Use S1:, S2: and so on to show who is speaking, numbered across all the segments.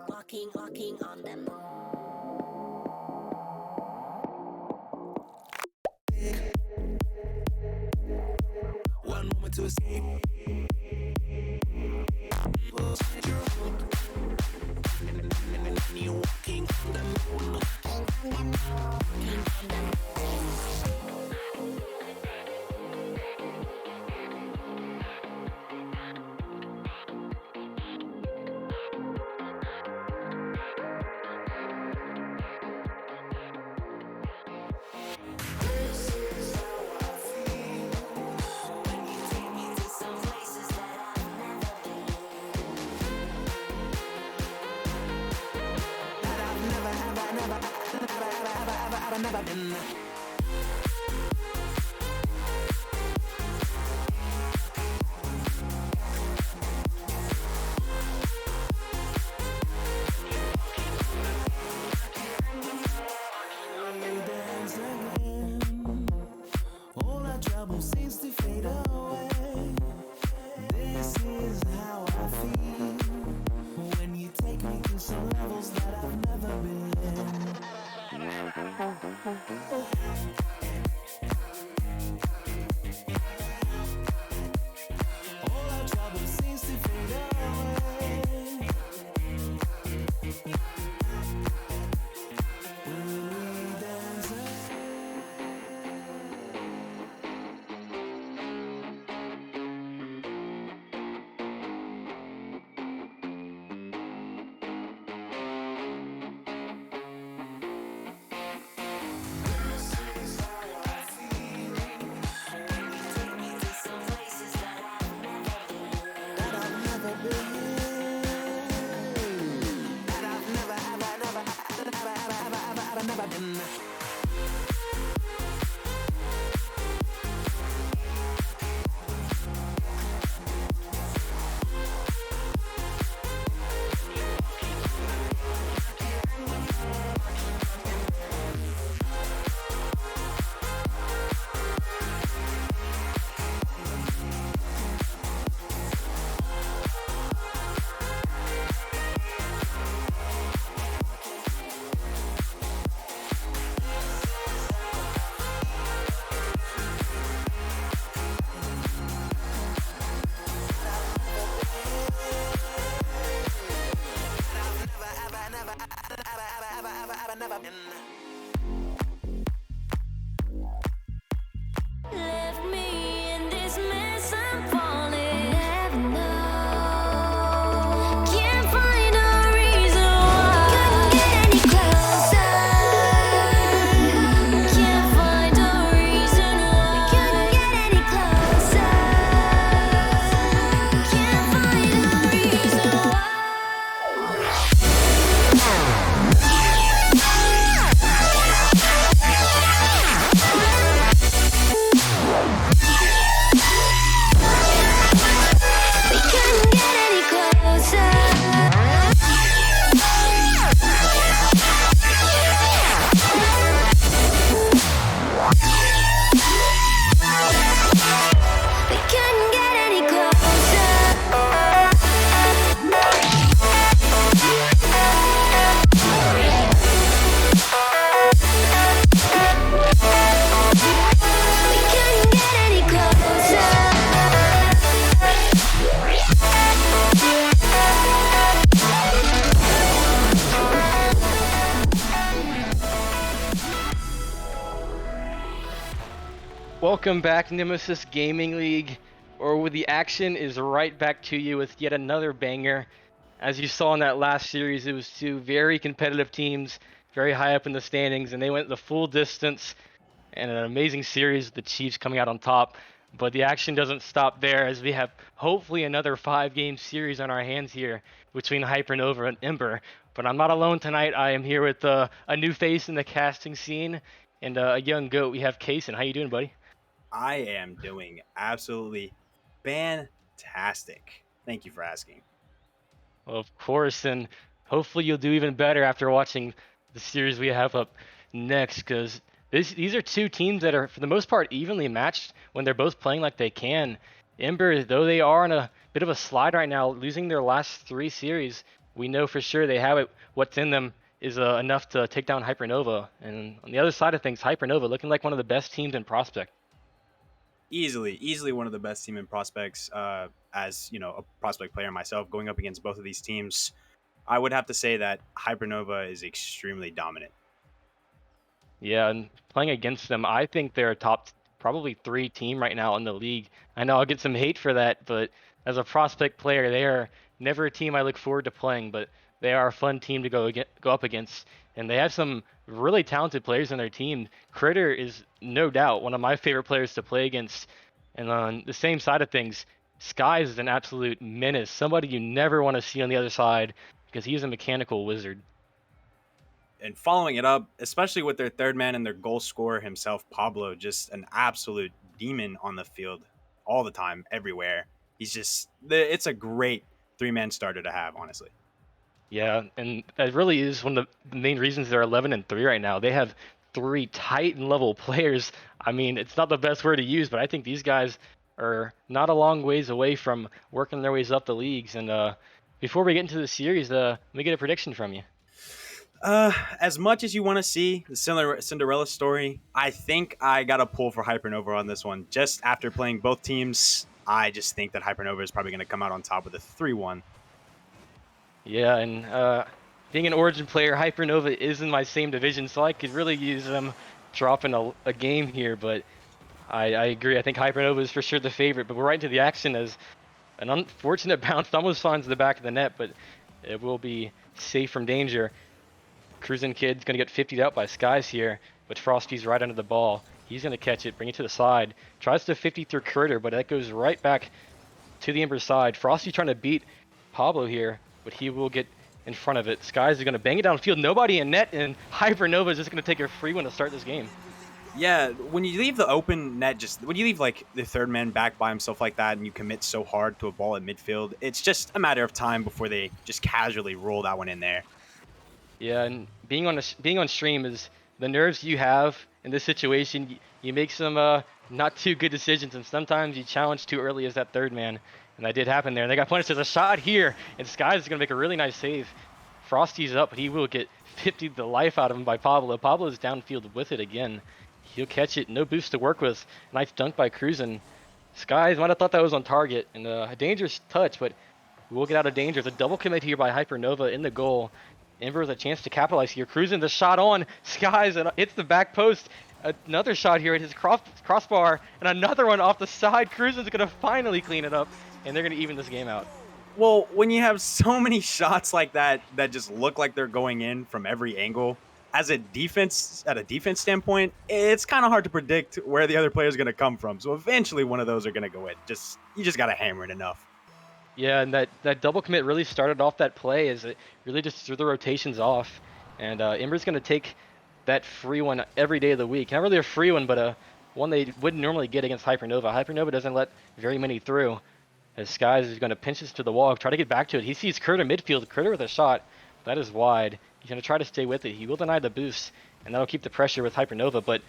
S1: walking on the moon. One moment to escape. You walking on the moon. Walking on the moon. Never been. All our trouble seems to fade away. This is how I feel when you take me to some levels that I've never been. All our trouble seems to fade away. Will we dance left me in this mess, I'm falling. Never know. Can't find a reason why. Couldn't get any closer. Can't find a reason why. Couldn't get any closer. Can't find a reason why. We couldn't get any closer. We couldn't get any closer. We couldn't get any closer.
S2: Welcome back, Nemesis Gaming League, where the action is right back to you with yet another banger. As you saw in that last series, it was two very competitive teams, very high up in the standings, and they went the full distance, and an amazing series with the Chiefs coming out on top. But the action doesn't stop there, as we have hopefully another 5-game series on our hands here between Hypernova and Ember. But I'm not alone tonight. I am here with a new face in the casting scene and a young goat. We have Kaysen. How you doing, buddy?
S3: I am doing absolutely fantastic. Thank you for asking.
S2: Well, of course, and hopefully you'll do even better after watching the series we have up next, because these are two teams that are, for the most part, evenly matched when they're both playing like they can. Ember, though they are on a bit of a slide right now, losing their last 3 series, we know for sure they have it. What's in them is enough to take down Hypernova. And on the other side of things, Hypernova looking like one of the best teams in Prospect.
S3: Easily one of the best team in prospects. As you know, a prospect player myself, going up against both of these teams, I would have to say that Hypernova is extremely dominant.
S2: Yeah, and playing against them, I think they're a top probably 3 team right now in the league. I know I'll get some hate for that, but as a prospect player, they are never a team I look forward to playing, but they are a fun team to go up against. And they have some really talented players on their team. Critter is no doubt one of my favorite players to play against. And on the same side of things, Skies is an absolute menace, somebody you never want to see on the other side because he's a mechanical wizard.
S3: And following it up, especially with their third man and their goal scorer himself, Pablo, just an absolute demon on the field all the time, everywhere. It's a great 3-man starter to have, honestly.
S2: Yeah, and that really is one of the main reasons they're 11-3 right now. They have 3 Titan level players. I mean, it's not the best word to use, but I think these guys are not a long ways away from working their ways up the leagues. And before we get into the series, let me get a prediction from you.
S3: As much as you want to see the Cinderella story, I think I got a pull for Hypernova on this one. Just after playing both teams, I just think that Hypernova is probably going to come out on top with a 3-1.
S2: Yeah, and being an Origin player, Hypernova is in my same division, so I could really use them dropping a game here. But I agree. I think Hypernova is for sure the favorite. But we're right into the action as an unfortunate bounce almost finds the back of the net, but it will be safe from danger. Cruising Kid's going to get 50'd out by Skies here, but Frosty's right under the ball. He's going to catch it, bring it to the side. Tries to 50 through Critter, but that goes right back to the Ember side. Frosty trying to beat Pablo here, but he will get in front of it. Skies is going to bang it downfield. Nobody in net, and Hypernova is just going to take a free one to start this game.
S3: Yeah, when you leave the open net, just when you leave like the third man back by himself like that and you commit so hard to a ball at midfield, it's just a matter of time before they just casually roll that one in there.
S2: Yeah, and being on stream is the nerves you have in this situation. You make some not too good decisions, and sometimes you challenge too early as that third man, and that did happen there. And they got punished. There's a shot here, and Skies is gonna make a really nice save. Frosty's up, but he will get 50 the life out of him by Pablo. Pablo's downfield with it again. He'll catch it. No boost to work with. Nice dunk by Cruisin. Skies might have thought that was on target, and a dangerous touch, but we'll get out of danger. There's a double commit here by Hypernova in the goal. Ember with a chance to capitalize here. Cruising the shot on Skies and hits the back post. Another shot here at his crossbar, and another one off the side. Cruising's going to finally clean it up, and they're going to even this game out.
S3: Well, when you have so many shots like that that just look like they're going in from every angle, at a defense standpoint, it's kind of hard to predict where the other player is going to come from. So eventually one of those are going to go in. You just got to hammer it enough.
S2: Yeah, and that double commit really started off that play as it really just threw the rotations off. And Ember's going to take that free one every day of the week. Not really a free one, but one they wouldn't normally get against Hypernova. Hypernova doesn't let very many through. As Skies is going to pinch this to the wall, try to get back to it. He sees Critter midfield. Critter with a shot. That is wide. He's going to try to stay with it. He will deny the boost, and that'll keep the pressure with Hypernova. But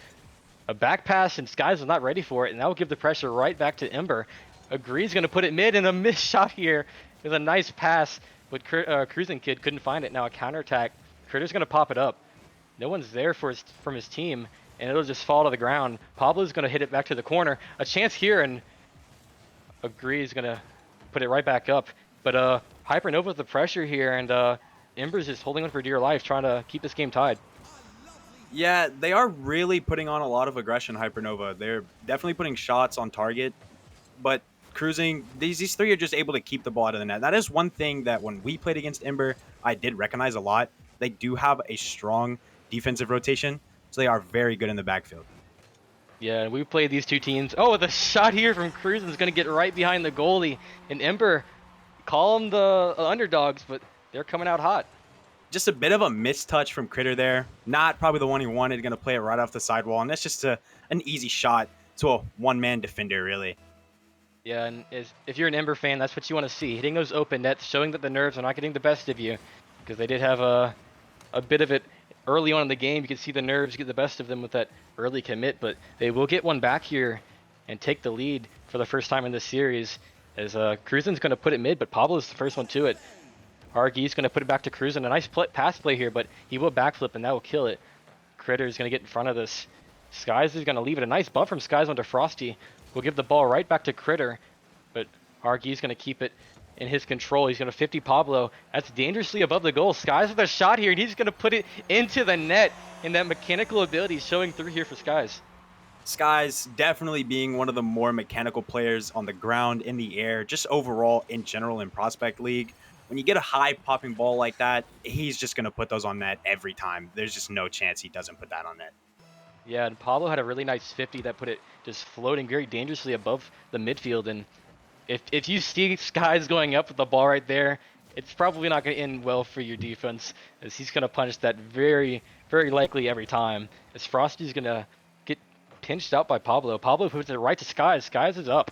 S2: a back pass, and Skies is not ready for it, and that will give the pressure right back to Ember. Agree's going to put it mid, and a missed shot here with a nice pass, but Cruising Kid couldn't find it. Now a counterattack. Critter's going to pop it up. No one's there from his team, and it'll just fall to the ground. Pablo's going to hit it back to the corner. A chance here, and Agree's going to put it right back up. But Hypernova with the pressure here, and Ember's just holding on for dear life, trying to keep this game tied.
S3: Yeah, they are really putting on a lot of aggression, Hypernova. They're definitely putting shots on target, but Cruising, these three are just able to keep the ball out of the net. That is one thing that when we played against Ember, I did recognize a lot. They do have a strong defensive rotation, so they are very good in the backfield.
S2: Yeah, we played these two teams. Oh, the shot here from Cruising is going to get right behind the goalie. And Ember, call them the underdogs, but they're coming out hot.
S3: Just a bit of a mistouch from Critter there. Not probably the one he wanted. Going to play it right off the sidewall, and that's just an easy shot to a one-man defender, really.
S2: Yeah, and if you're an Ember fan, that's what you want to see. Hitting those open nets, showing that the nerves are not getting the best of you. Because they did have a bit of it early on in the game. You can see the nerves get the best of them with that early commit. But they will get one back here and take the lead for the first time in this series. As Cruisin's going to put it mid, but Pablo's the first one to it. Argy's going to put it back to Cruzen. A nice pass play here, but he will backflip, and that will kill it. Critter's going to get in front of this. Skies is going to leave it. A nice bump from Skies onto Frosty. We'll give the ball right back to Critter, but Argy's going to keep it in his control. He's going to 50 Pablo. That's dangerously above the goal. Skies with a shot here, and he's going to put it into the net. And that mechanical ability showing through here for Skies.
S3: Skies definitely being one of the more mechanical players on the ground, in the air, just overall in general in Prospect League. When you get a high popping ball like that, he's just going to put those on net every time. There's just no chance he doesn't put that on net.
S2: Yeah, and Pablo had a really nice 50 that put it just floating very dangerously above the midfield. And if you see Skies going up with the ball right there, it's probably not going to end well for your defense, as he's going to punish that very, very likely every time. As Frosty's going to get pinched out by Pablo. Pablo puts it right to Skies. Skies is up.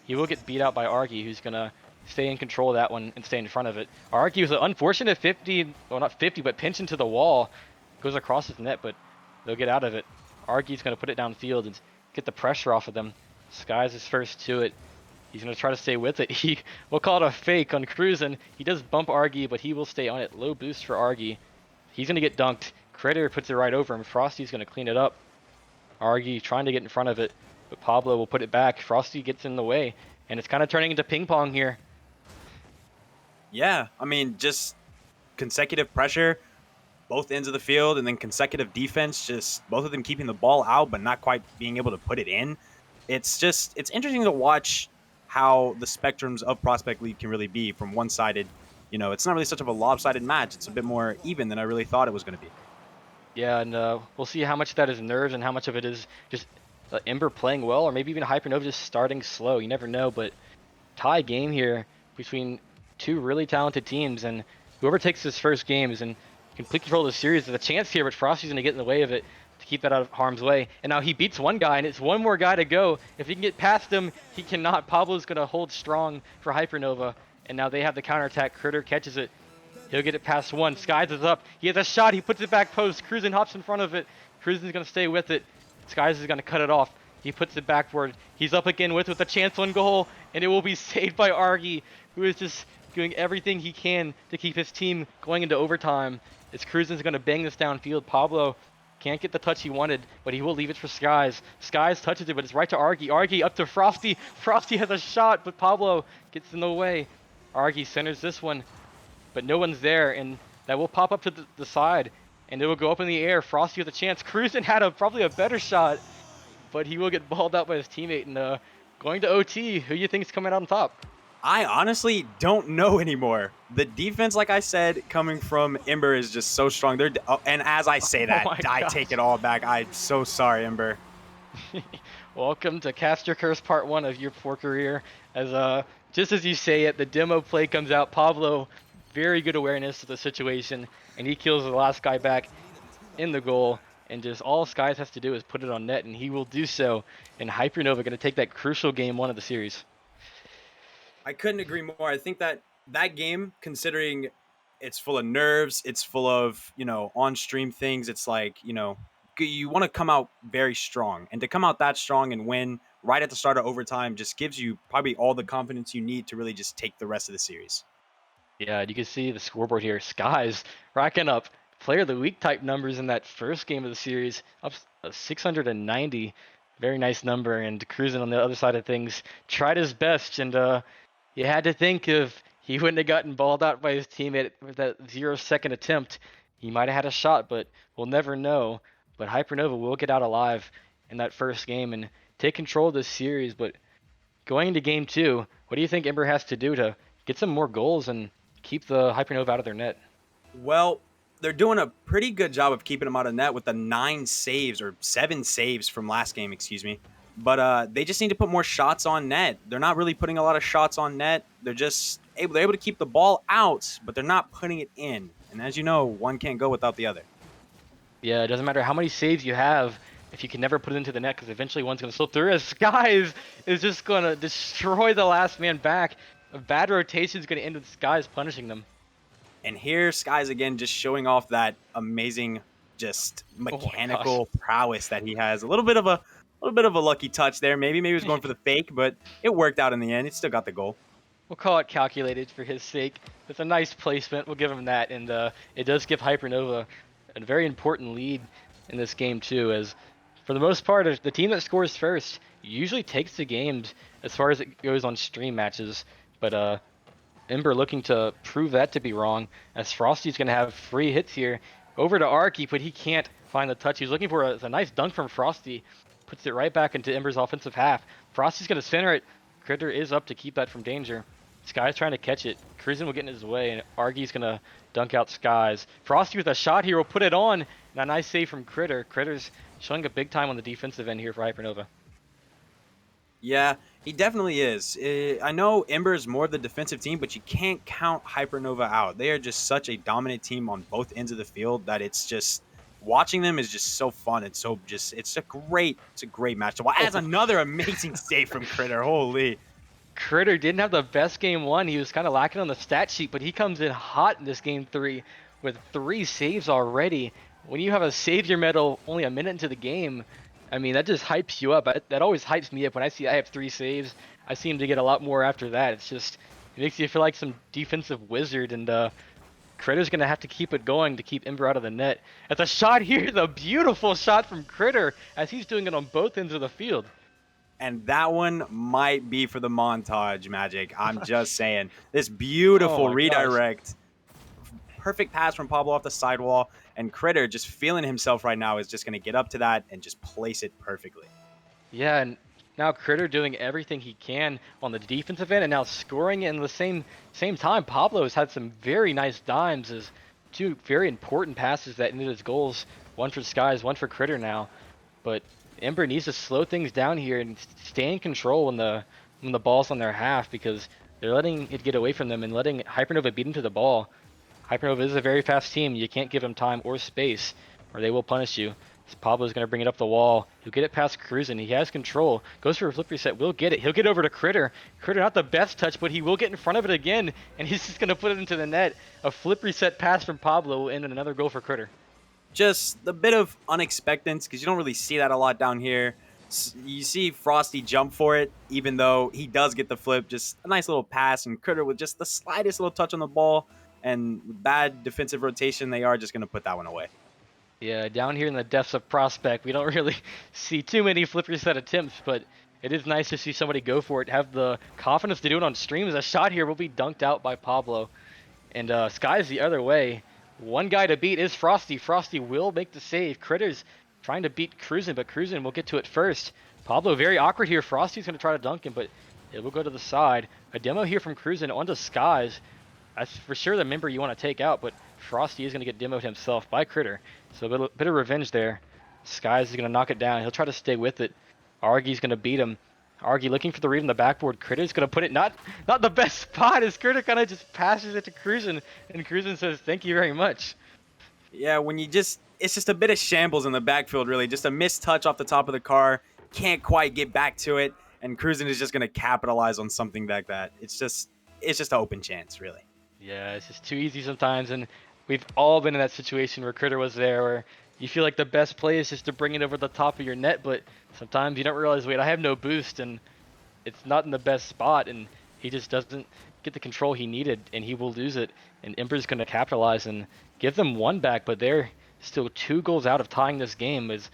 S2: He will get beat out by Argy, who's going to stay in control of that one and stay in front of it. Argy was an unfortunate 50, well not 50, but pinch into the wall. Goes across his net, but they'll get out of it. Argy's going to put it downfield and get the pressure off of them. Skies is first to it. He's going to try to stay with it. We'll call it a fake on Cruzen. He does bump Argy, but he will stay on it. Low boost for Argy. He's going to get dunked. Critter puts it right over him. Frosty's going to clean it up. Argy trying to get in front of it, but Pablo will put it back. Frosty gets in the way, and it's kind of turning into ping pong here.
S3: Yeah, I mean, just consecutive pressure, both ends of the field, and then consecutive defense, just both of them keeping the ball out but not quite being able to put it in. It's interesting to watch how the spectrums of Prospect League can really be from one-sided. It's not really such of a lopsided match. It's a bit more even than I really thought it was going to be.
S2: Yeah, and we'll see how much of that is nerves and how much of it is just Ember playing well, or maybe even Hypernova just starting slow. You never know, but tie game here between two really talented teams, and whoever takes this first game is in complete control of the series. There's a chance here, but Frosty's going to get in the way of it to keep that out of harm's way. And now he beats one guy, and it's one more guy to go. If he can get past him, he cannot. Pablo's going to hold strong for Hypernova, and now they have the counterattack. Critter catches it. He'll get it past one. Skies is up. He has a shot. He puts it back post. Cruzen hops in front of it. Cruzen's going to stay with it. Skies is going to cut it off. He puts it backward. He's up again with a chance on goal, and it will be saved by Argy, who is just doing everything he can to keep his team going into overtime. As Cruzen's going to bang this downfield. Pablo can't get the touch he wanted, but he will leave it for Skies. Skies touches it, but it's right to Argy. Argy up to Frosty. Frosty has a shot, but Pablo gets in the way. Argy centers this one, but no one's there, and that will pop up to the side, and it will go up in the air. Frosty with a chance. Cruzen had probably a better shot, but he will get balled out by his teammate, and going to OT. Who do you think is coming out on top?
S3: I honestly don't know anymore. The defense, like I said, coming from Ember is just so strong. And as I say that, I take it all back. I'm so sorry, Ember.
S2: Welcome to Cast Your Curse Part 1 of your poor career. As just as you say it, the demo play comes out. Pablo, very good awareness of the situation, and he kills the last guy back in the goal. And just all Skies has to do is put it on net, and he will do so. And Hypernova going to take that crucial game 1 of the series.
S3: I couldn't agree more. I think that game, considering it's full of nerves, it's full of, on-stream things, it's like, you want to come out very strong. And to come out that strong and win right at the start of overtime just gives you probably all the confidence you need to really just take the rest of the series.
S2: Yeah, you can see the scoreboard here. Skies racking up player of the week type numbers in that first game of the series, up 690. Very nice number. And Cruzen on the other side of things tried his best, and you had to think if he wouldn't have gotten balled out by his teammate with that 0-second attempt, he might have had a shot, but we'll never know. But Hypernova will get out alive in that first game and take control of this series. But going into game 2, what do you think Ember has to do to get some more goals and keep the Hypernova out of their net?
S3: Well, they're doing a pretty good job of keeping them out of net with the 7 saves from last game, excuse me. But they just need to put more shots on net. They're not really putting a lot of shots on net. They're able to keep the ball out, but they're not putting it in. And as you know, one can't go without the other.
S2: Yeah, it doesn't matter how many saves you have if you can never put it into the net, because eventually one's going to slip through. As Skies is just going to destroy the last man back. A bad rotation is going to end with Skies punishing them.
S3: And here, Skies again just showing off that amazing, just mechanical prowess that he has. A little bit of a lucky touch there. Maybe he was going for the fake, but it worked out in the end. He still got the goal.
S2: We'll call it calculated for his sake. It's a nice placement. We'll give him that, and it does give Hypernova a very important lead in this game too. As for the most part, the team that scores first usually takes the games as far as it goes on stream matches. But Ember looking to prove that to be wrong, as Frosty's going to have free hits here. Over to Arky, but he can't find the touch. He's looking for a nice dunk from Frosty. Puts it right back into Ember's offensive half. Frosty's going to center it. Critter is up to keep that from danger. Sky's trying to catch it. Cruisin will get in his way, and Argy's going to dunk out Skies. Frosty with a shot here will put it on. And a nice save from Critter. Critter's showing a big time on the defensive end here for Hypernova.
S3: Yeah, he definitely is. I know Ember is more of the defensive team, but you can't count Hypernova out. They are just such a dominant team on both ends of the field that it's just watching them is just so fun. It's so just it's a great match to watch. As another amazing save from Critter. Holy.
S2: Critter didn't have the best game one. He was kind of lacking on the stat sheet, but he comes in hot in this game 3 with 3 saves already. When you have a savior medal only a minute into the game, I mean, that just hypes you up. That always hypes me up when I see I have 3 saves. I seem to get a lot more after that. It's just, it makes you feel like some defensive wizard, and Critter's going to have to keep it going to keep Ember out of the net. At the shot here, the beautiful shot from Critter, as he's doing it on both ends of the field.
S3: And that one might be for the montage, Magic. I'm just saying. This beautiful redirect. Perfect pass from Pablo off the sidewall. And Critter, just feeling himself right now, is just going to get up to that and just place it perfectly.
S2: Yeah, and now Critter doing everything he can on the defensive end and now scoring in the same time. Pablo has had some very nice dimes as 2 very important passes that ended his goals. One for Skies, one for Critter now. But Ember needs to slow things down here and stay in control when the ball's on their half, because they're letting it get away from them and letting Hypernova beat into the ball. Hypernova is a very fast team. You can't give them time or space, or they will punish you. So Pablo's going to bring it up the wall. He'll get it past Cruisin. He has control. Goes for a flip reset. Will get it. He'll get over to Critter. Critter, not the best touch, but he will get in front of it again, and he's just going to put it into the net. A flip reset pass from Pablo will end in another goal for Critter.
S3: Just a bit of unexpectance, because you don't really see that a lot down here. You see Frosty jump for it, even though he does get the flip. Just a nice little pass, and Critter with just the slightest little touch on the ball. And bad defensive rotation, they are just going to put that one away.
S2: Yeah, down here in the depths of Prospect, we don't really see too many flip reset attempts, but it is nice to see somebody go for it, have the confidence to do it on stream. As a shot here will be dunked out by Pablo. And Sky's the other way. One guy to beat is Frosty. Frosty will make the save. Critter's trying to beat Cruisin, but Cruisin will get to it first. Pablo very awkward here. Frosty's going to try to dunk him, but it will go to the side. A demo here from Cruisin onto Skies. That's for sure the member you want to take out, but Frosty is going to get demoed himself by Critter. So a bit of revenge there. Skies is going to knock it down. He'll try to stay with it. Argy's going to beat him. Argy looking for the read on the backboard. Critter's going to put it not the best spot, as Critter kind of just passes it to Cruisin, and Cruisin says, thank you very much.
S3: Yeah, when you just, it's just a bit of shambles in the backfield, really. Just a missed touch off the top of the car. Can't quite get back to it, and Cruisin is just going to capitalize on something like that. It's just an open chance, really.
S2: Yeah, it's just too easy sometimes, and we've all been in that situation where Critter was there, where you feel like the best play is just to bring it over the top of your net, but sometimes you don't realize, wait, I have no boost, and it's not in the best spot, and he just doesn't get the control he needed, and he will lose it, and Ember's going to capitalize and give them one back, but they're still 2 goals out of tying this game. As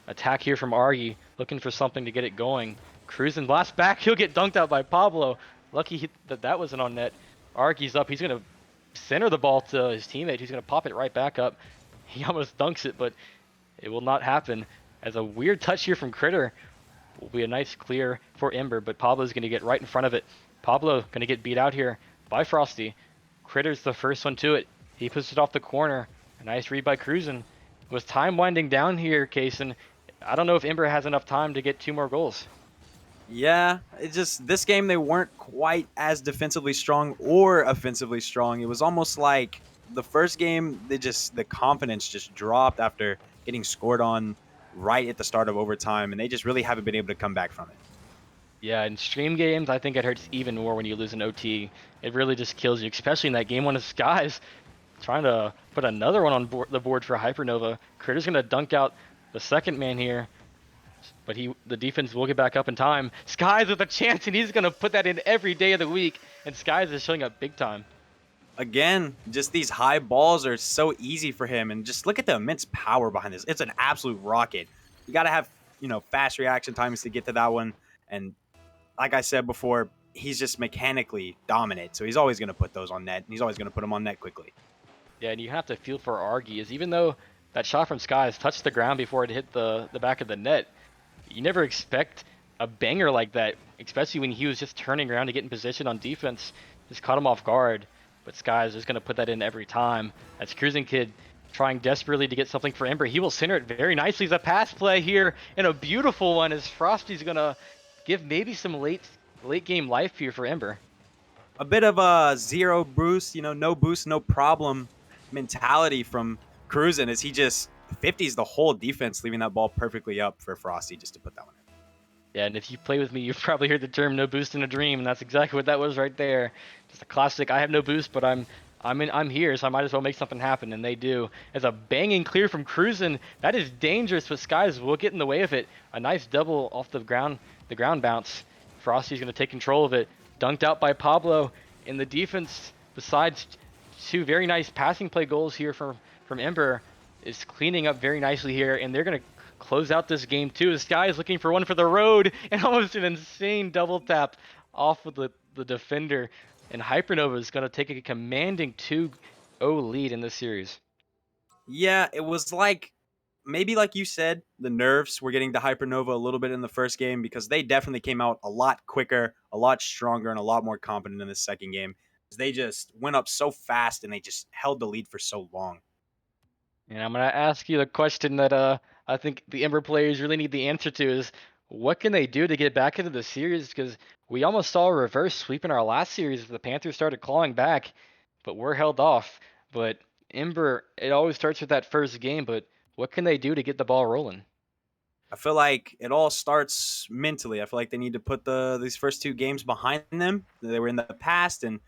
S2: attack here from Argy, looking for something to get it going. Cruisin' blast back, he'll get dunked out by Pablo. Lucky that wasn't on net. Argy's up, he's going to center the ball to his teammate, he's going to pop it right back up. He almost dunks it, but it will not happen. As a weird touch here from Critter will be a nice clear for Ember, but Pablo's going to get right in front of it. Pablo going to get beat out here by Frosty. Critter's the first one to it. He puts it off the corner. A nice read by Cruisin'. With time winding down here, Kaysen, I don't know if Ember has enough time to get 2 more goals.
S3: Yeah, it's just this game they weren't quite as defensively strong or offensively strong. It was almost like the first game the confidence just dropped after getting scored on right at the start of overtime, and they just really haven't been able to come back from it.
S2: Yeah, in stream games, I think it hurts even more when you lose an OT. It really just kills you, especially in that game 1 of Skies. Trying to put another one on the board for Hypernova. Critter's going to dunk out the second man here. But the defense will get back up in time. Skies with a chance, and he's gonna put that in every day of the week. And Skies is showing up big time.
S3: Again, just these high balls are so easy for him, and just look at the immense power behind this. It's an absolute rocket. You got to have fast reaction times to get to that one, and like I said before, he's just mechanically dominant. So he's always going to put those on net, and he's always going to put them on net quickly.
S2: Yeah, and you have to feel for Argy is even though that shot from Skies touched the ground before it hit the back of the net, you never expect a banger like that, especially when he was just turning around to get in position on defense. Just caught him off guard. But Skies is going to put that in every time. That's Cruising Kid trying desperately to get something for Ember. He will center it very nicely. It's a pass play here and a beautiful one as Frosty's going to give maybe some late game life here for Ember.
S3: A bit of a zero boost, no boost, no problem mentality from Cruising as he just 50s the whole defense, leaving that ball perfectly up for Frosty just to put that one in.
S2: Yeah, and if you play with me, you've probably heard the term "no boost in a dream," and that's exactly what that was right there. Just a classic. I have no boost, but I'm here, so I might as well make something happen, and they do. As a banging clear from Cruisin', that is dangerous, but Skies will get in the way of it. A nice double off the ground bounce. Frosty's going to take control of it. Dunked out by Pablo in the defense. Besides two very nice passing play goals here from Ember, is cleaning up very nicely here, and they're going to close out this game too. This guy is looking for one for the road, and almost an insane double tap off of the defender. And Hypernova is going to take a commanding 2-0 lead in this series.
S3: Yeah, it was maybe like you said, the nerves were getting to Hypernova a little bit in the first game because they definitely came out a lot quicker, a lot stronger, and a lot more confident in the second game. They just went up so fast and they just held the lead for so long.
S2: And I'm going to ask you the question that I think the Ember players really need the answer to is, what can they do to get back into the series? Because we almost saw a reverse sweep in our last series. The Panthers started clawing back, but we're held off. But Ember, it always starts with that first game, but what can they do to get the ball rolling?
S3: I feel like it all starts mentally. I feel like they need to put these first two games behind them. They were in the past, and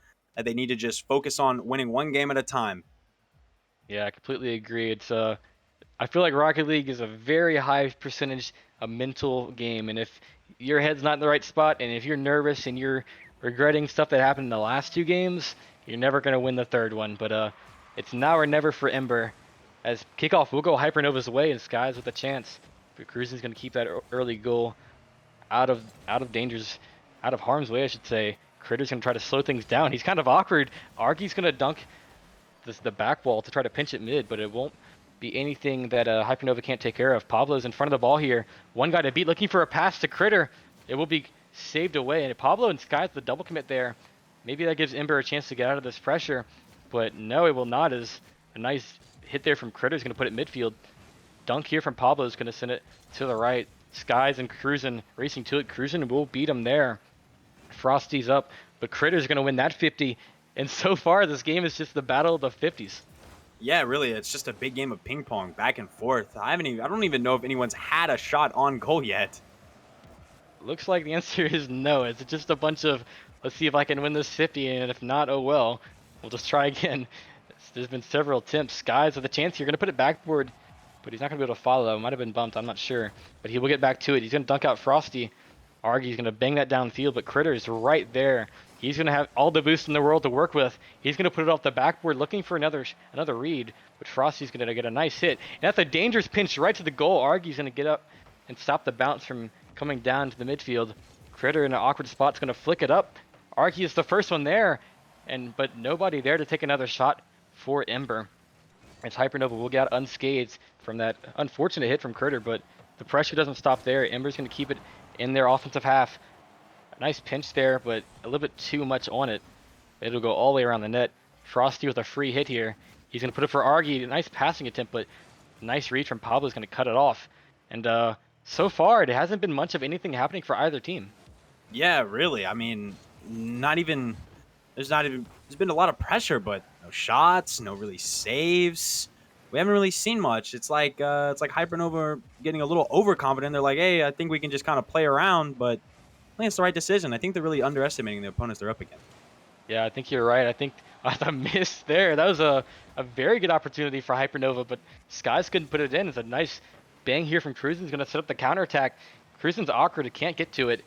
S3: they need to just focus on winning one game at a time.
S2: Yeah, I completely agree. I feel like Rocket League is a very high percentage a mental game, and if your head's not in the right spot, and if you're nervous and you're regretting stuff that happened in the last two games, you're never gonna win the third one. But it's now or never for Ember, as kickoff will go Hypernova's way, and Skies with a chance. But Cruisin's gonna keep that early goal out of harm's way, I should say. Critter's gonna try to slow things down. He's kind of awkward. Argy's gonna dunk the back wall to try to pinch it mid, but it won't be anything that Hypernova can't take care of. Pablo's in front of the ball here. One guy to beat, looking for a pass to Critter. It will be saved away. And Pablo and Sky the double commit there. Maybe that gives Ember a chance to get out of this pressure. But no, it will not, as a nice hit there from Critter is going to put it midfield. Dunk here from Pablo is going to send it to the right. Skies and Cruisin racing to it. Cruisin will beat him there. Frosty's up, but Critter's going to win that 50. And so far, this game is just the battle of the 50s.
S3: Yeah, really, it's just a big game of ping pong, back and forth. I don't even know if anyone's had a shot on goal yet.
S2: Looks like the answer is no. It's just a bunch of, let's see if I can win this 50, and if not, oh well. We'll just try again. There's been several attempts. Skies with a chance here. Going to put it backboard, but he's not going to be able to follow. Might have been bumped. I'm not sure. But he will get back to it. He's going to dunk out Frosty. Argy's going to bang that downfield, but Critter is right there. He's going to have all the boost in the world to work with. He's going to put it off the backboard, looking for another read, but Frosty's going to get a nice hit. And that's a dangerous pinch right to the goal. Argy's going to get up and stop the bounce from coming down to the midfield. Critter in an awkward spot is going to flick it up. Argy is the first one there, but nobody there to take another shot for Ember. As Hypernova will get out unscathed from that unfortunate hit from Critter, but the pressure doesn't stop there. Ember's going to keep it in their offensive half. A nice pinch there, but a little bit too much on it. It'll go all the way around the net. Frosty with a free hit here. He's going to put it for Argy. A nice passing attempt, but nice read from Pablo is going to cut it off. And so far, it hasn't been much of anything happening for either team.
S3: Yeah, really. I mean, there's been a lot of pressure, but no shots, no really saves. We haven't really seen much. It's like Hypernova getting a little overconfident. They're like, hey, I think we can just kind of play around, but I think it's the right decision. I think they're really underestimating the opponents they're up against.
S2: Yeah, I think you're right. I think the miss there, that was a very good opportunity for Hypernova, but Skies couldn't put it in. It's a nice bang here from Cruisen's going to set up the counterattack. Cruisen's awkward, it can't get to it.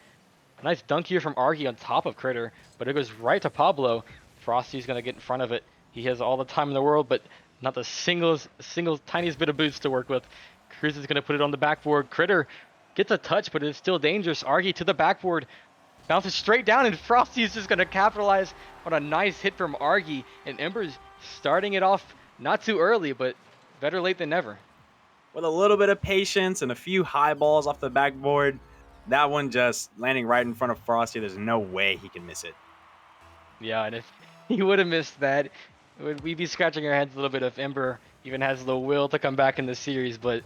S2: A nice dunk here from Argy on top of Critter, but it goes right to Pablo. Frosty's going to get in front of it. He has all the time in the world, but not the single tiniest bit of boost to work with. Cruisen's going to put it on the backboard. Critter gets a touch, but it's still dangerous. Argy to the backboard. Bounces straight down, and Frosty's just going to capitalize on a nice hit from Argy. And Ember's starting it off not too early, but better late than never.
S3: With a little bit of patience and a few high balls off the backboard, that one just landing right in front of Frosty. There's no way he can miss it.
S2: Yeah, and if he would have missed that, we'd be scratching our heads a little bit if Ember even has the will to come back in the series. But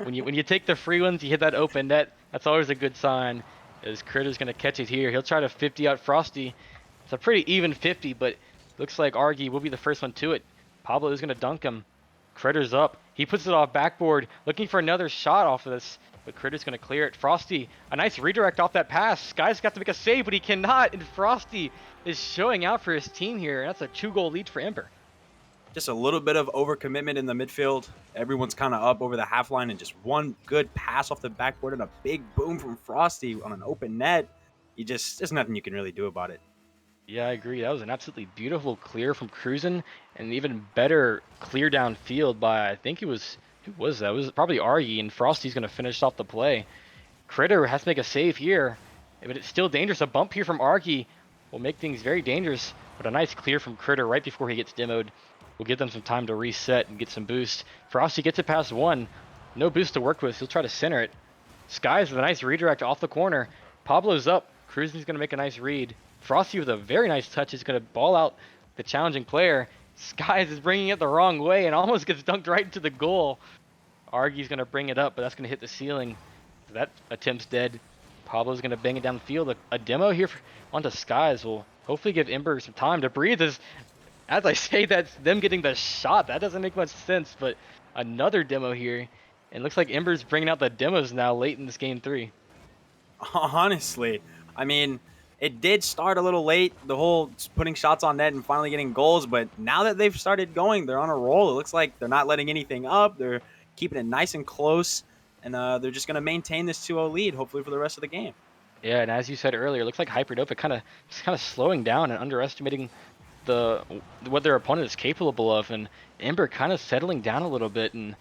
S2: when you take the free ones, you hit that open net, that's always a good sign. As Critter's going to catch it here. He'll try to 50 out Frosty. It's a pretty even 50, but looks like Argy will be the first one to it. Pablo is going to dunk him. Critter's up. He puts it off backboard, looking for another shot off of this, but Critter's going to clear it. Frosty, a nice redirect off that pass. Sky's got to make a save, but he cannot, and Frosty is showing out for his team here. That's a 2-goal lead for Ember.
S3: Just a little bit of overcommitment in the midfield. Everyone's kind of up over the half line, and just one good pass off the backboard and a big boom from Frosty on an open net. There's nothing you can really do about it.
S2: Yeah, I agree. That was an absolutely beautiful clear from Cruisin', and even better clear downfield by, I think it was, who was that? It was probably Argy, and Frosty's going to finish off the play. Critter has to make a save here, but it's still dangerous. A bump here from Argy will make things very dangerous, but a nice clear from Critter right before he gets demoed will give them some time to reset and get some boost. Frosty gets it past one. No boost to work with. He'll try to center it. Skies with a nice redirect off the corner. Pablo's up. Cruisin's going to make a nice read. Frosty with a very nice touch is going to ball out the challenging player. Skies is bringing it the wrong way and almost gets dunked right into the goal. Argy's going to bring it up, but that's going to hit the ceiling. So that attempt's dead. Pablo's going to bang it down the field. A demo here onto Skies will hopefully give Ember some time to breathe. As I say, that's them getting the shot. That doesn't make much sense, but another demo here. And looks like Ember's bringing out the demos now late in this game 3.
S3: Honestly, I mean, it did start a little late, the whole putting shots on net and finally getting goals, but now that they've started going, they're on a roll. It looks like they're not letting anything up. They're keeping it nice and close, and they're just going to maintain this 2-0 lead, hopefully, for the rest of the game.
S2: Yeah, and as you said earlier, it looks like Hypernova kind of slowing down and underestimating what their opponent is capable of, and Ember kind of settling down a little bit and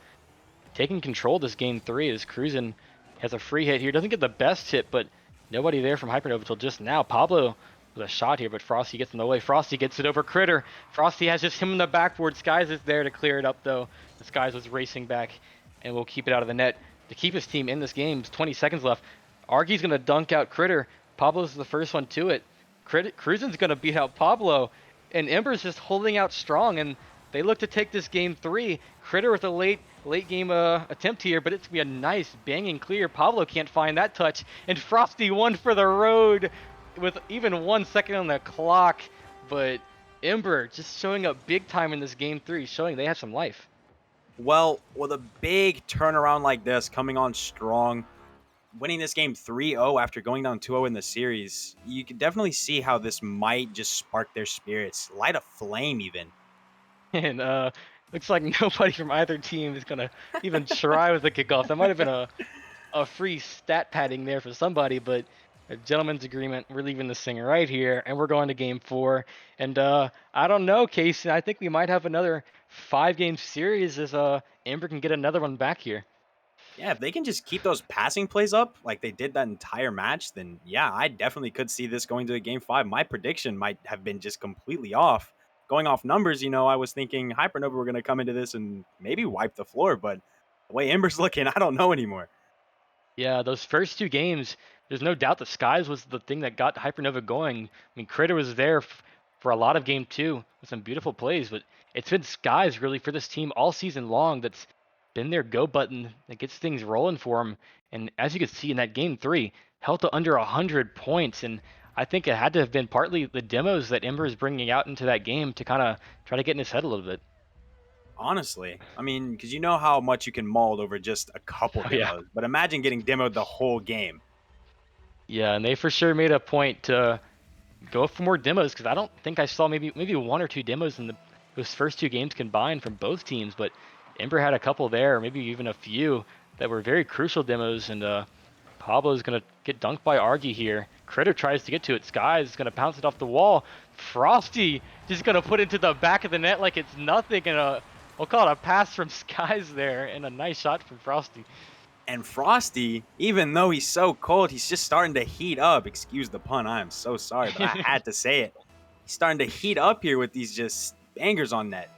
S2: taking control of this game 3 as Cruisin' has a free hit here. Doesn't get the best hit, but nobody there from Hypernova until just now. Pablo with a shot here, but Frosty gets in the way. Frosty gets it over Critter. Frosty has just him in the backboard. Skies is there to clear it up, though. The Skies was racing back, and will keep it out of the net to keep his team in this game. 20 seconds left. Argy's going to dunk out Critter. Pablo's the first one to it. Cruisin's going to beat out Pablo, and Ember's just holding out strong, and they look to take this game 3. Critter with a late game attempt here, but it's going to be a nice banging clear. Pablo can't find that touch, and Frosty won for the road with even 1 second on the clock, but Ember just showing up big time in this game 3, showing they have some life.
S3: Well, with a big turnaround like this, coming on strong, winning this game 3-0 after going down 2-0 in the series, you can definitely see how this might just spark their spirits, light a flame even.
S2: And looks like nobody from either team is going to even try with the kickoff. That might have been a free stat padding there for somebody, but a gentleman's agreement. We're leaving this thing right here, and we're going to game 4. And I don't know, Casey. I think we might have another 5-game series as Ember can get another one back here.
S3: Yeah, if they can just keep those passing plays up like they did that entire match, then yeah, I definitely could see this going to a game 5. My prediction might have been just completely off. Going off numbers, I was thinking Hypernova were going to come into this and maybe wipe the floor, but the way Ember's looking, I don't know anymore.
S2: Yeah, those first 2 games, there's no doubt the Skies was the thing that got Hypernova going. I mean, Critter was there for a lot of game 2 with some beautiful plays, but it's been Skies really for this team all season long that's been their go button that gets things rolling for them. And as you can see in that game 3, held to under 100 points, and I think it had to have been partly the demos that Ember is bringing out into that game to kind of try to get in his head a little bit.
S3: Honestly, I mean, because you know how much you can mold over just a couple demos,
S2: Yeah.
S3: but imagine getting demoed the whole game.
S2: Yeah, and they for sure made a point to go for more demos, because I don't think I saw maybe 1 or 2 demos in those first 2 games combined from both teams, but Ember had a couple there, maybe even a few. that were very crucial demos, and Pablo's gonna get dunked by Argy here. Critter tries to get to it. Skies is gonna bounce it off the wall. Frosty just gonna put it to the back of the net like it's nothing, and we'll call it a pass from Skies there, and a nice shot from Frosty.
S3: And Frosty, even though he's so cold, he's just starting to heat up. Excuse the pun. I am so sorry, but I had to say it. He's starting to heat up here with these just bangers on net.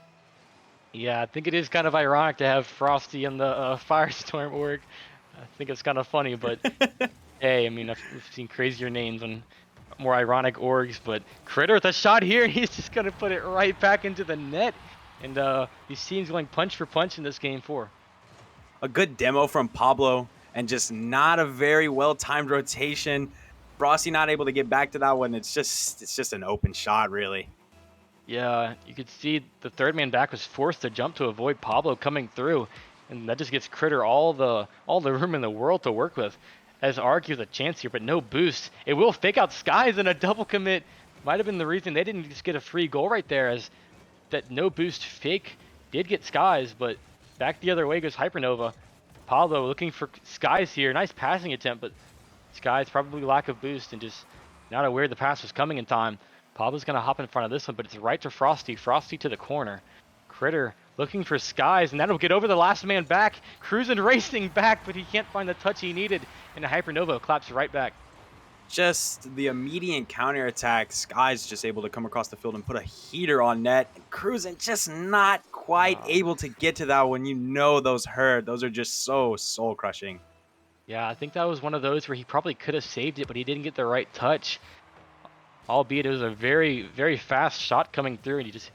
S2: Yeah, I think it is kind of ironic to have Frosty in the Firestorm org. I think it's kind of funny, but hey, I mean, we've seen crazier names and more ironic orgs, but Critter with a shot here, and he's just going to put it right back into the net. And these teams going punch for punch in this game 4.
S3: A good demo from Pablo, and just not a very well-timed rotation. Frosty not able to get back to that one. It's just an open shot, really.
S2: Yeah, you could see the third man back was forced to jump to avoid Pablo coming through, and that just gives Critter all the room in the world to work with. As argues a chance here, but no boost. It will fake out Skies, and a double commit might have been the reason they didn't just get a free goal right there, as that no boost fake did get Skies, but back the other way goes Hypernova. Pablo looking for Skies here. Nice passing attempt, but Skies probably lack of boost and just not aware the pass was coming in time. Pablo's going to hop in front of this one, but it's right to Frosty. Frosty to the corner. Critter looking for Skies, and that'll get over the last man back. Cruising racing back, but he can't find the touch he needed, and the Hypernova claps right back.
S3: Just the immediate counterattack. Skies just able to come across the field and put a heater on net. And Cruising just not quite able to get to that when you know those hurt. Those are just so soul-crushing.
S2: Yeah, I think that was one of those where he probably could have saved it, but he didn't get the right touch. Albeit it was a very, very fast shot coming through, and he just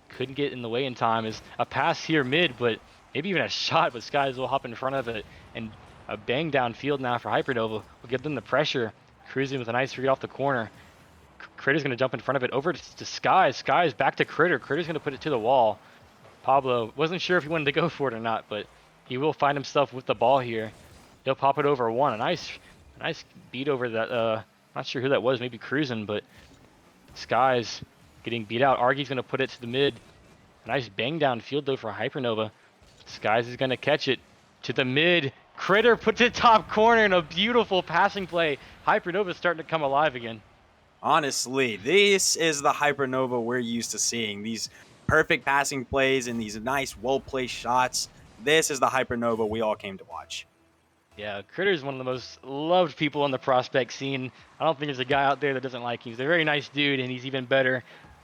S2: couldn't get in the way in time. Is a pass here mid, but maybe even a shot, but Skies will hop in front of it. And a bang downfield now for Hypernova will give them the pressure. Cruising with a nice read off the corner. Critter's going to jump in front of it over to Skies. Skies back to Critter. Critter's going to put it to the wall. Pablo wasn't sure if he wanted to go for it or not, but he will find himself with the ball here. He'll pop it over one. A nice beat over that. Not sure who that was. Maybe Cruising, but Skies getting beat out. Argy's going to put it to the mid. A nice bang downfield though for Hypernova. Skies is going to catch it to the mid. Critter puts it top corner in a beautiful passing play. Hypernova's starting to come alive again.
S3: Honestly, this is the Hypernova we're used to seeing. These perfect passing plays and these nice, well-placed shots. This is the Hypernova we all came to watch.
S2: Yeah, Critter's one of the most loved people on the prospect scene. I don't think there's a guy out there that doesn't like him. He's a very nice dude, and he's even better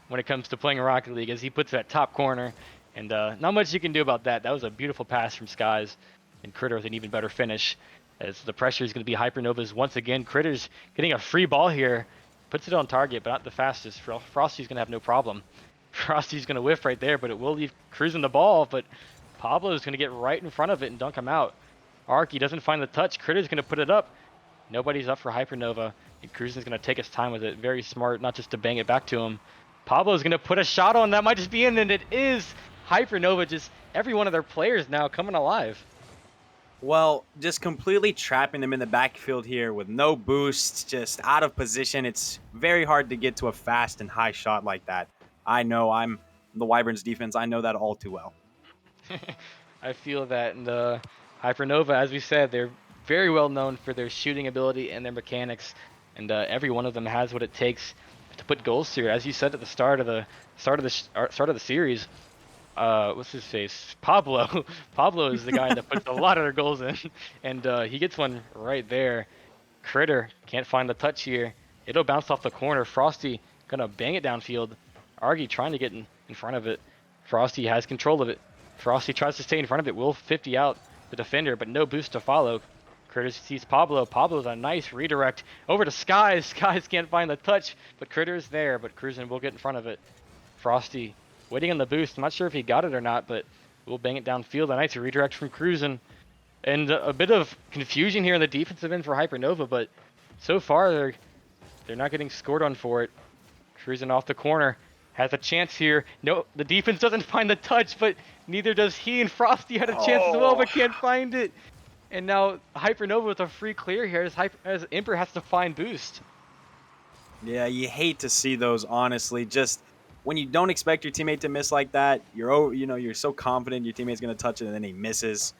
S2: when it comes to playing Rocket League as he puts that top corner. And not much you can do about that. That was a beautiful pass from Skies, and Critter with an even better finish. As the pressure is going to be Hypernova's once again. Critter's getting a free ball here. Puts it on target, but not the fastest. Frosty's going to have no problem. Frosty's going to whiff right there, but it will leave Cruising the ball, but Pablo's going to get right in front of it and dunk him out. Arky doesn't find the touch. Critter's going to put it up. Nobody's up for Hypernova, and Cruising's going to take his time with it. Very smart, not just to bang it back to him. Pablo's going to put a shot on. That might just be in, and it is. Hypernova, just every one of their players now coming alive.
S3: Well, just completely trapping them in the backfield here with no boost, just out of position. It's very hard to get to a fast and high shot like that. I know, I'm the Wyverns defense. I know that all too well.
S2: I feel that. And Hypernova, as we said, they're very well known for their shooting ability and their mechanics. And every one of them has what it takes to put goals through. As you said at the start of the series, what's his face? Pablo. Pablo is the guy that puts a lot of their goals in, and he gets one right there. Critter can't find the touch here. It'll bounce off the corner. Frosty gonna bang it downfield. Argy trying to get in front of it. Frosty has control of it. Frosty tries to stay in front of it. Will 50 out the defender, but no boost to follow. Critter sees Pablo. Pablo's a nice redirect over to Skies. Skies can't find the touch, but Critter's there, but Cruising will get in front of it. Frosty waiting on the boost. I'm not sure if he got it or not, but we'll bang it downfield. A nice redirect from Cruising. And a bit of confusion here in the defensive end for Hypernova, but so far they're not getting scored on for it. Cruising off the corner. Has a chance here. No, the defense doesn't find the touch, but neither does he. And Frosty had a chance as well, but can't find it. And now Hypernova with a free clear here as Ember has to find boost.
S3: Yeah, you hate to see those, honestly. Just when you don't expect your teammate to miss like that, you're so confident your teammate's going to touch it and then he misses.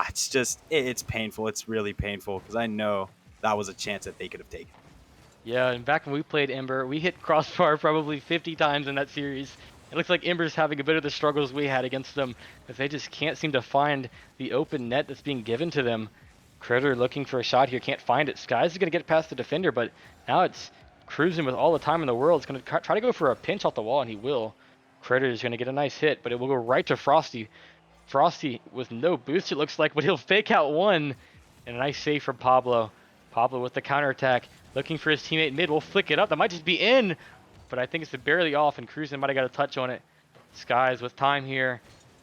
S3: It's just it's painful. It's really painful because I know that was a chance that they could have taken.
S2: Yeah, and back when we played Ember, we hit crossbar probably 50 times in that series. It looks like Ember's having a bit of the struggles we had against them, as they just can't seem to find the open net that's being given to them. Critter looking for a shot here, can't find it. Skies is going to get past the defender, but now it's cruising with all the time in the world. It's going to try to go for a pinch off the wall, and he will. Critter is going to get a nice hit, but it will go right to Frosty. Frosty with no boost, it looks like, but he'll fake out one. And a nice save from Pablo. Pablo with the counterattack, looking for his teammate mid. Will flick it up. That might just be in, but I think it's barely off, and Cruzen might have got a touch on it. Skies with time here.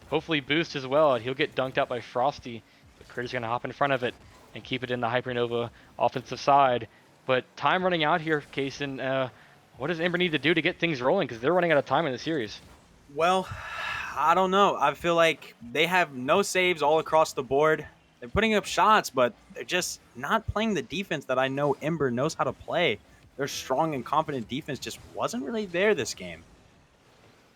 S2: Hopefully boost as well. He'll get dunked out by Frosty, but Critter's going to hop in front of it and keep it in the Hypernova offensive side. But time running out here, Kaysen. What does Ember need to do to get things rolling? Because they're running out of time in the series.
S3: Well, I don't know. I feel like they have no saves all across the board. They're putting up shots, but they're just not playing the defense that I know Ember knows how to play. Their strong and confident defense just wasn't really there this game.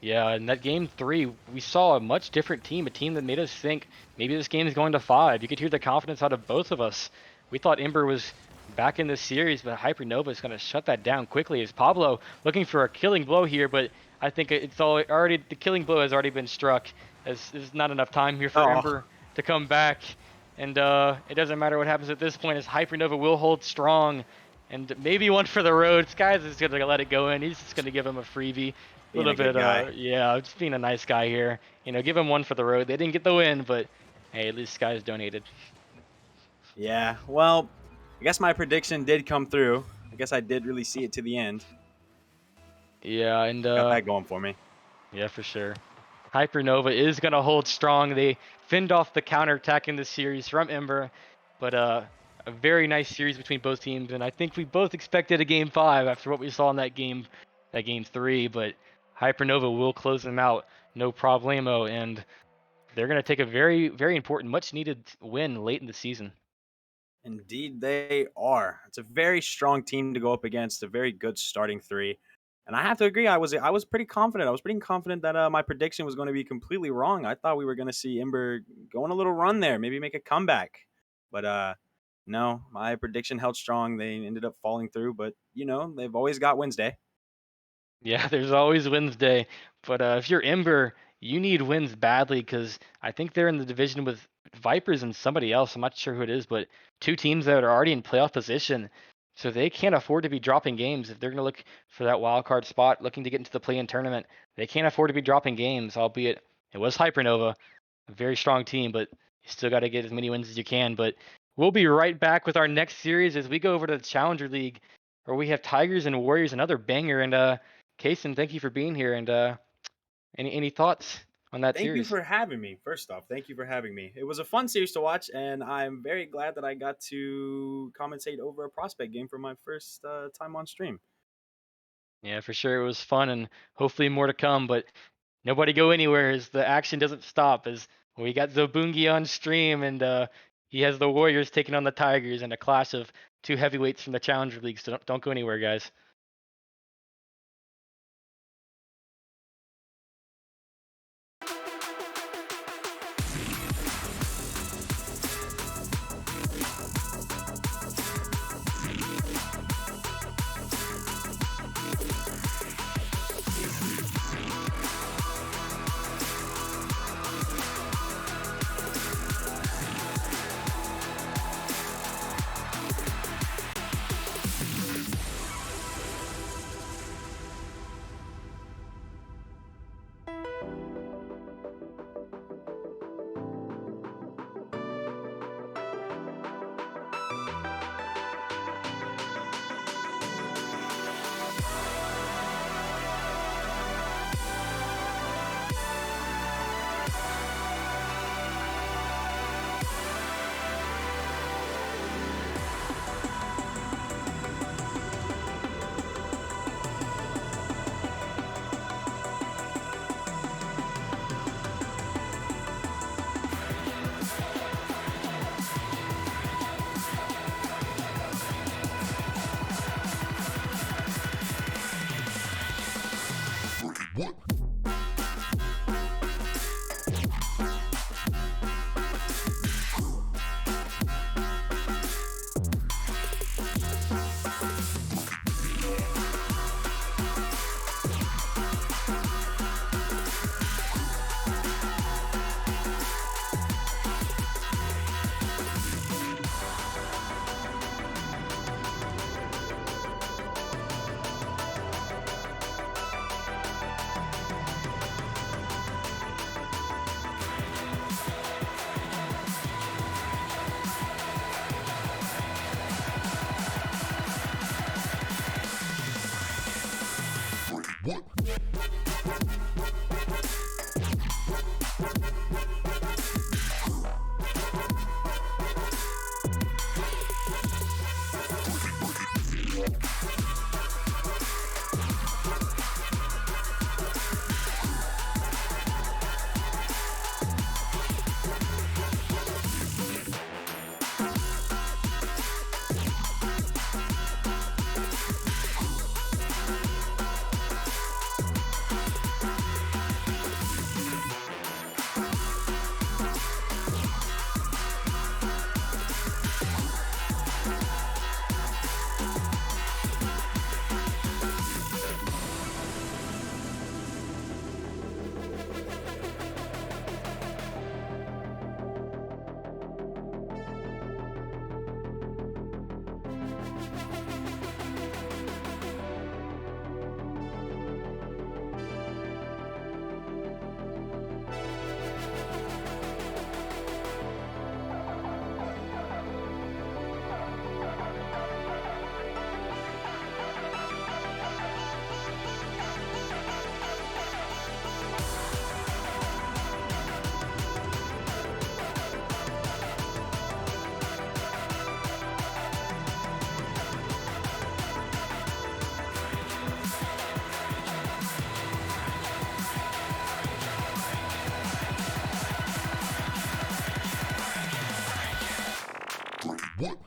S2: Yeah, in that game 3, we saw a much different team, a team that made us think maybe this game is going to 5. You could hear the confidence out of both of us. We thought Ember was back in this series, but Hypernova is going to shut that down quickly. As Pablo looking for a killing blow here, but I think it's already the killing blow has already been struck. As there's not enough time here for Ember to come back, and it doesn't matter what happens at this point, as Hypernova will hold strong, and maybe one for the road. Skies is going to let it go in. He's just going to give him a freebie. A little bit, yeah, just being a nice guy here. You know, give him one for the road. They didn't get the win, but hey, at least Skies donated.
S3: Yeah, well, I guess my prediction did come through. I guess I did really see it to the end.
S2: Yeah, and
S3: got that going for me.
S2: Yeah, for sure. Hypernova is going to hold strong. They fend off the counterattack in this series from Ember, but a very nice series between both teams, and I think we both expected a game 5 after what we saw in that game 3, but Hypernova will close them out, no problemo, and they're going to take a very, very important, much-needed win late in the season.
S3: Indeed, they are. It's a very strong team to go up against, a very good starting 3. And I have to agree, I was pretty confident. I was pretty confident that my prediction was going to be completely wrong. I thought we were going to see Ember go on a little run there, maybe make a comeback. But no, my prediction held strong. They ended up falling through, but they've always got Wednesday.
S2: Yeah, there's always Wednesday, but if you're Ember, you need wins badly because I think they're in the division with Vipers and somebody else. I'm not sure who it is, but 2 teams that are already in playoff position, so they can't afford to be dropping games if they're going to look for that wild card spot, looking to get into the play-in tournament. They can't afford to be dropping games, albeit it was Hypernova, a very strong team, but you still got to get as many wins as you can. But we'll be right back with our next series as we go over to the Challenger League, where we have Tigers and Warriors, another banger, and Kaysen, thank you for being here, and any thoughts on that
S3: Thank you
S2: series?
S3: for having me. First off, thank you for having me. It was a fun series to watch, and I'm very glad that I got to commentate over a prospect game for my first time on stream.
S2: Yeah, for sure, it was fun, and hopefully more to come. But nobody go anywhere, as the action doesn't stop. As we got Zobungi on stream, and he has the Warriors taking on the Tigers in a clash of 2 heavyweights from the Challenger League. So don't go anywhere, guys.
S1: What